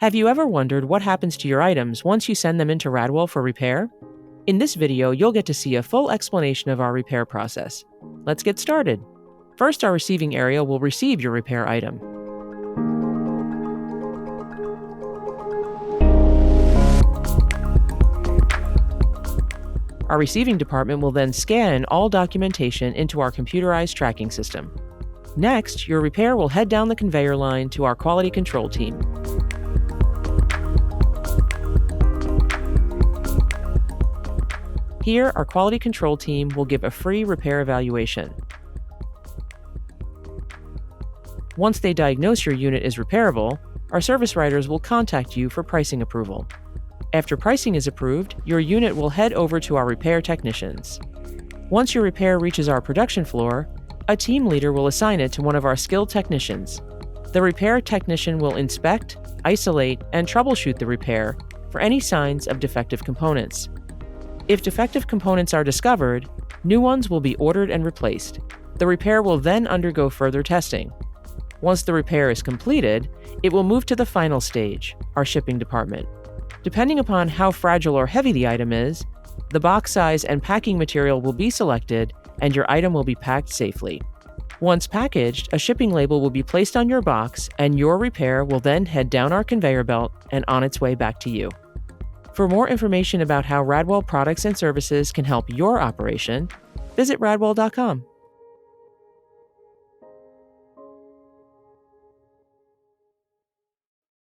Have you ever wondered what happens to your items once you send them into Radwell for repair? In this video, you'll get to see a full explanation of our repair process. Let's get started. First, our receiving area will receive your repair item. Our receiving department will then scan all documentation into our computerized tracking system. Next, your repair will head down the conveyor line to our quality control team. Here, our quality control team will give a free repair evaluation. Once they diagnose your unit is repairable, our service writers will contact you for pricing approval. After pricing is approved, your unit will head over to our repair technicians. Once your repair reaches our production floor, a team leader will assign it to one of our skilled technicians. The repair technician will inspect, isolate, and troubleshoot the repair for any signs of defective components. If defective components are discovered, new ones will be ordered and replaced. The repair will then undergo further testing. Once the repair is completed, it will move to the final stage, our shipping department. Depending upon how fragile or heavy the item is, the box size and packing material will be selected and your item will be packed safely. Once packaged, a shipping label will be placed on your box and your repair will then head down our conveyor belt and on its way back to you. For more information about how Radwell products and services can help your operation, visit radwell.com.